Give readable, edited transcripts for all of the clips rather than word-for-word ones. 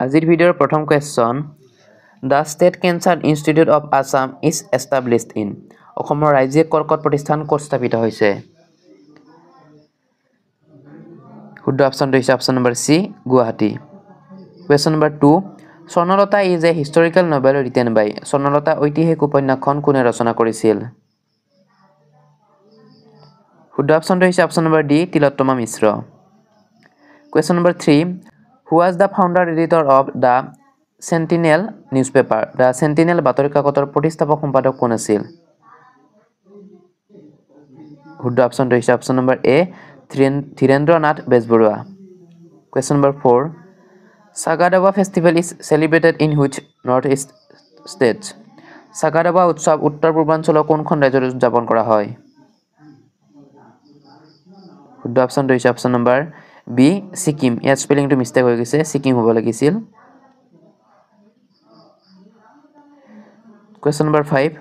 আজিৰ ভিডিঅ'ৰ প্ৰথম question The State Cancer Institute of Assam is established in অসমৰ ৰাজ্যিক কৰ্কট প্ৰতিষ্ঠান ক'ত স্থাপিত হৈছে শুদ্ধ অপচনটো হৈছে option number C Guwahati question number 2 Swarnalata is a historical novel written by Swarnalata ঐতিহাসিক উপন্যাসখন কোনে ৰচনা কৰিছিল শুদ্ধ অপচনটো হৈছে option number D Tilottama Mishra question number 3 Who was the founder editor of the Sentinel newspaper? The Sentinel বাতৰি কাকতৰ প্ৰতিষ্ঠাপক সম্পাদক কোন আছিল? শুদ্ধ অপচনটো হৈছে option number A Dhirendranath Bezbaroa Question number 4 Sagadaba festival is celebrated in which northeast states? Sagadaba উৎসৱ উত্তৰ পূৰ্বাঞ্চলৰ কোনখন ৰাজ্যত উদযাপন কৰা হয়? শুদ্ধ অপচনটো হৈছে অপচন নম্বৰ বি সিকিম ইয়াৰ স্পেলিংটো মিস্টেক হৈ গৈছে সিকিম হ'ব লাগিছিল Question number 5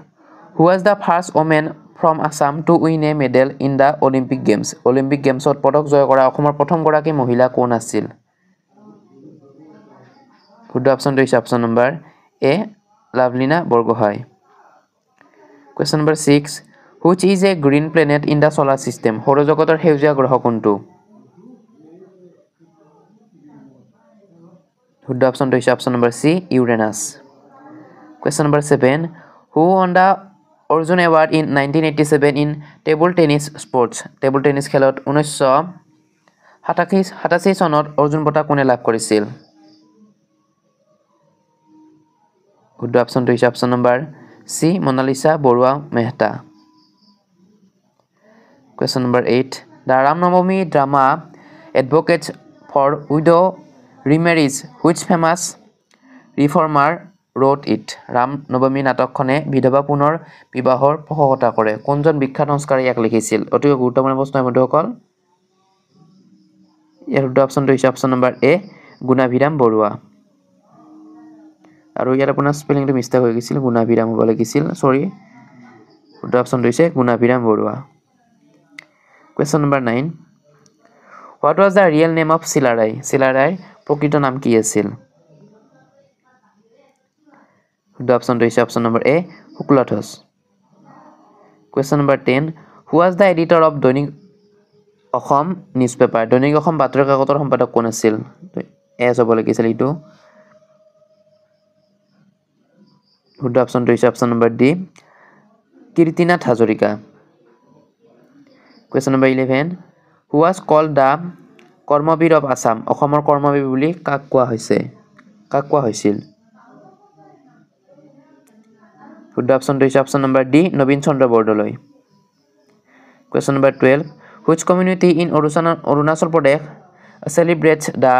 Who was the first woman from Assam to win a medal in the Olympic Games? Olympic Gamesত পদক জয় কৰা অসমৰ প্ৰথম গৰাকী মহিলা কোন আছিল? শুদ্ধ অপচনটো হৈছে option number A Lovlina Borgohain Question number 6 Which is a green planet in the solar system? সৌৰজগতৰ সেউজীয়া গ্ৰহ কোনটো? শুদ্ধ অপচনটো হৈছে option number C Uranus Question number 7 Who won the Arjun Award in 1987 in table tennis sports? Table tennis খেলত 1987 চনত অৰ্জুন বঁটা কোনে লাভ কৰিছিল? শুদ্ধ অপচনটো হৈছে option number C Monalisa Barua Mehta Question number 8 The Ram Navami drama advocates for widow remarriage which famous reformer wrote it Ram Navami নাটকখনে বিধৱা পুনৰ বিবাহৰ পোষকতা কৰে কোনজন বিখ্যাত সংস্কাৰী ইয়াক লিখিছিল অতি গুৰুত্বপূৰ্ণ প্ৰশ্ন বন্ধুসকল ইয়াৰ শুদ্ধ অপচনটো হৈছে অপচন নম্বৰ এ গুণাভিৰাম বৰুৱা আৰু ইয়াৰ আপোনাৰ স্পেলিংটো মিস্টেক হৈ গৈছিল গুণাভিৰাম হ'ব লাগিছিল সৰি শুদ্ধ অপচনটো হৈছে Gunabhiram Barua Question number 9 What was the real name of Silarai? Silarai প্ৰকৃত নাম কি আছিল? শুদ্ধ অপচনটো হৈছে option number A Shukladhwaj Question number 10 Who was the editor of দৈনিক অসম newspaper? দৈনিক অসম বাতৰি কাকতৰ সম্পাদক কোন আছিল? এছ হ'ব লাগিছিল এইটো শুদ্ধ অপচনটো হৈছে option number D Kirtinath Hazarika Question number 11 Who was called the কৰ্মবীৰ of Assam? অসমৰ কৰ্মবীৰ বুলি কাক কোৱা হৈছিল? শুদ্ধ অপচনটো হৈছে option number D Nabin Chandra Bordoloi Question number 12 Which community in Arunachal Pradesh celebrates the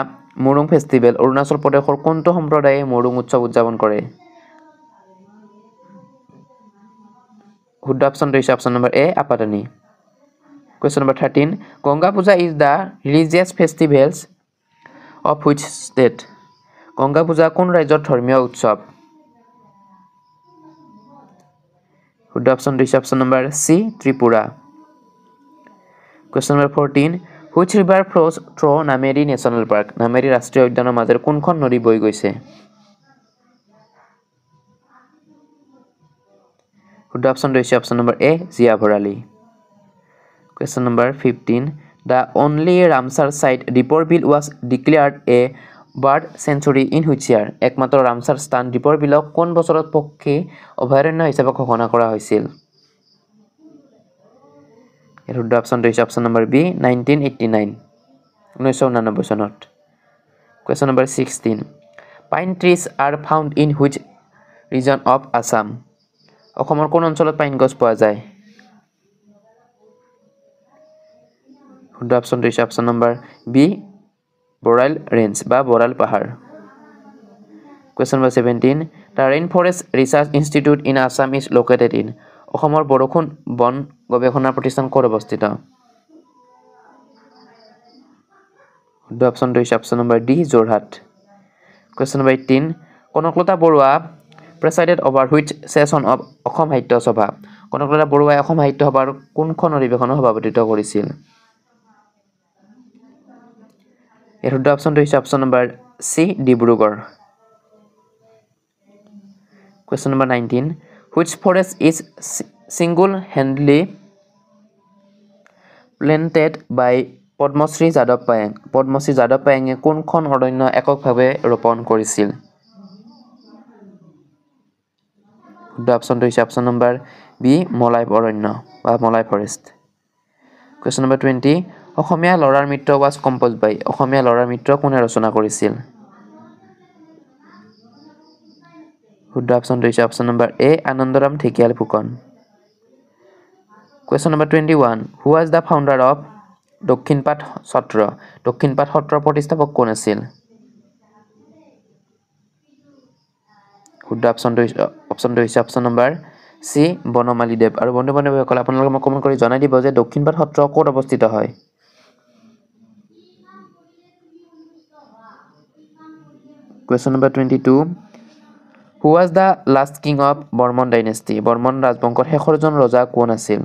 Morung festival? Arunachal প্ৰদেশৰ কোনটো সম্প্ৰদায়ে মৰুং উৎসৱ উদযাপন কৰে? শুদ্ধ অপচনটো হৈছে option number A Apatani Question number 13 Ganga Puja is the religious festivals of which state? Ganga Puja কোন ৰাজ্যৰ ধৰ্মীয় উৎসৱ? শুদ্ধ অপচনটো হৈছে option number C Tripura Question number 14 Which river flows through Nameri National Park? Nameri ৰাষ্ট্ৰীয় উদ্যানৰ মাজেৰে কোনখন নদী বৈ গৈছে? শুদ্ধ অপচনটো হৈছে option number A Zia Bharali Question number 15 The only Ramsar site Deepor Bill was declared a bird sanctuary in which year? একমাত্ৰ ৰামসাৰ স্থান দীপৰ বিলক কোন বছৰত পক্ষী অভয়াৰণ্য হিচাপে ঘোষণা কৰা হৈছিল? এৰ শুদ্ধ অপচনটো হৈছে অপচন নম্বৰ বি 1989 চনত Question number 16 Pine trees are found in which region of Assam? অসমৰ কোন অঞ্চলত পাইন গছ পোৱা যায়? শুদ্ধ অপচনটো হৈছে option number B Barail range বা বৰাইল পাহাৰ Question number 17 The Rainforest Research Institute in Assam is located in অসমৰ বৰষুণ বন গৱেষণা প্ৰতিষ্ঠান ক'ত অৱস্থিত? শুদ্ধ অপচনটো হৈছে option number D Jorhat Question number 18 Kanaklata Barua presided over which session of Asam Sahitya Sabha Kanaklata বৰুৱাই অসম সাহিত্য সভাৰ কোনখন অধিৱেশনৰ সভাপতিত্ব কৰিছিল? এৰ শুদ্ধ অপচনটো হৈছে option number C. Dibrugarh. Question number 19. Which forest is single-handedly planted by Padmasree Jadhav Payeng? Padmasree Jadhav Payenge কোনখন অৰণ্য এককভাৱে ৰোপণ কৰিছিল? শুদ্ধ অপশ্যনটো হৈছে অপশ্যন নম্বৰ বি মলাই অৰণ্য বা মলাই ফৰেষ্ট। Question number 20. অসমীয়া ল'ৰাৰ মিত্ৰ was composed by. অসমীয়া ল'ৰাৰ মিত্ৰ কোনে ৰচনা কৰিছিল? শুদ্ধ অপশ্যনটো হৈছে option number A Anandaram Dhekial Phukan. Question number 21. Who was the founder of দক্ষিণপাট সত্ৰ? দক্ষিণপাট সত্ৰৰ প্ৰতিষ্ঠাপক কোন আছিল? শুদ্ধ অপশ্যনটো হৈছে অপশ্যন নম্বৰ চি বনমালী দেৱ। আৰু বন্ধু বান্ধৱীসকল আপোনালোকে মোক কমেণ্ট কৰি জনাই দিব যে দক্ষিণপাট সত্ৰ ক'ত অৱস্থিত হয়? Question number 22. Who was the last king of Bormon dynasty? Barman ৰাজবংশৰ শেষৰজন ৰজা কোন আছিল?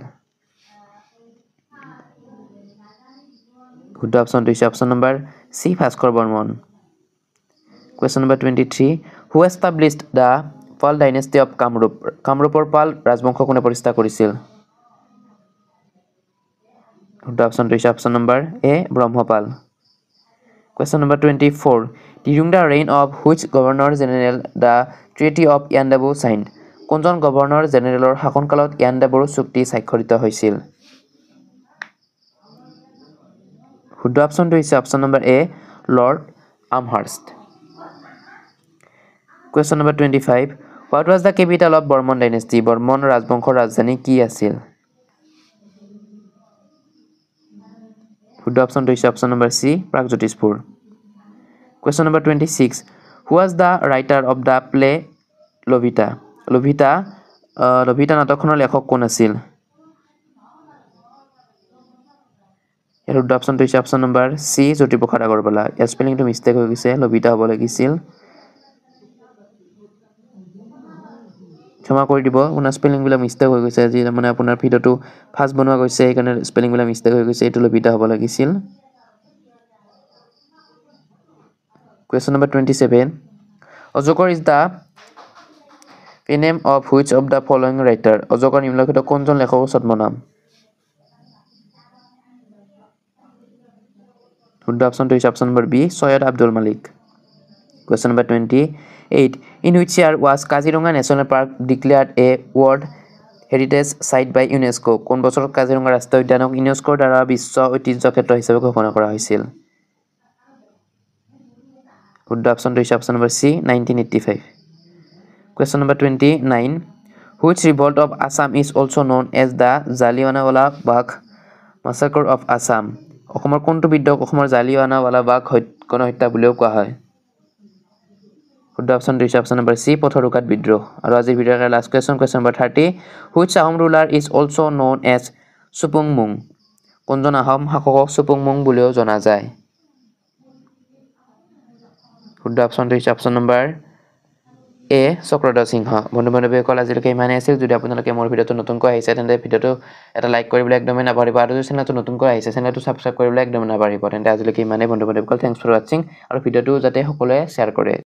শুদ্ধ অপশ্যনটো হৈছে option number C Bhaskar Barman. Question number 23. Who established the Pal dynasty of Kamrup? কামৰূপৰ পাল ৰাজবংশ কোনে প্ৰতিষ্ঠা কৰিছিল? শুদ্ধ অপশ্যনটো হৈছে option number A Brahmapala. Question number 24. During the reign of which governor general the Treaty of Yandabu signed? কোনজন গভৰ্ণৰ জেনেৰেলৰ শাসনকালত ইয়াণ্ডাবুৰ চুক্তি স্বাক্ষৰিত হৈছিল? শুদ্ধ অপশ্যনটো হৈছে option number A lord আমহাৰ্ষ্ট। Question number 25. What was the capital of Bormon dynasty? Barman ৰাজবংশৰ ৰাজধানী কি আছিল? শুদ্ধ অপশ্যনটো হৈছে option number C Pragjyotishpur. Question number 26. Who was the writer of the play লভিতা? লভিতা নাটকখনৰ লেখক কোন আছিল? ইয়াৰ শুদ্ধ অপশ্যনটো হৈছে option number C Jyotiprasad Agarwala. ইয়াৰ স্পেলিংটো মিষ্টেক হৈ গৈছে, লভিতা হ'ব লাগিছিল। ক্ষমা কৰি দিব, আপোনাৰ স্পেলিংবিলাক মিষ্টেক হৈ গৈছে। আজি মানে আপোনাৰ ভিডিঅ'টো ফাৰ্ষ্ট বনোৱা গৈছে, সেইকাৰণে স্পেলিংবিলাক মিষ্টেক হৈ গৈছে। এইটো লভিতা হ'ব লাগিছিল। Question number 27. অজগৰ is the name of which of the following writer? অজগৰ নিম্নলিখিত কোনজন লেখকৰ ছদ্মনাম? শুদ্ধ অপশ্যনটো হৈছে option number B Syed Abdul Malik. Question number 28. In which year was Kaziranga National Park declared a World Heritage Site by UNESCO? কোন বছৰত কাজিৰঙা ৰাষ্ট্ৰীয় উদ্যানক ইউনেস্কোৰ দ্বাৰা বিশ্ব ঐতিহ্য ক্ষেত্ৰ হিচাপে ঘোষণা কৰা হৈছিল? শুদ্ধ অপশ্যনটো হৈছে option number C 1985। Question number 29. Which revolt of Assam is also known as the Jallianwala Bagh Massacre of Assam? অসমৰ কোনটো বিদ্ৰোহক অসমৰ জালিয়ানাৱালা বাগ গণহত্যা বুলিও কোৱা হয়? শুদ্ধ অপশ্যনটো হৈছে অপশ্যন নম্বৰ চি পথৰুঘাট বিদ্ৰোহ। আৰু আজিৰ ভিডিঅ'ৰ last question number 30. Which Ahom ruler is also known as Supungmung? কোনজন আহোম শাসকক চুপুংমুং বুলিও জনা যায়? শুদ্ধ অপশ্যনটো হৈছে অপশ্যন নম্বৰ এ চক্ৰধৰ সিংহ। বন্ধু বান্ধৱীসকল আজিলৈকে ইমানেই আছিল। যদি আপোনালোকে মোৰ ভিডিঅ'টো নতুনকৈ আহিছে তেন্তে ভিডিঅ'টো এটা লাইক কৰিবলৈ একদমেই নাপাহৰিব। আৰু যদি চেনেলটো নতুনকৈ আহিছে চেনেলটো ছাবস্ক্ৰাইব কৰিবলৈ একদমেই নাপাহৰিব। তেন্তে আজিলৈকে ইমানেই বন্ধু বান্ধৱীসকল। থেংকছ ফৰ ৱাচিং। আৰু ভিডিঅ'টো যাতে সকলোৱে শ্বেয়াৰ কৰে।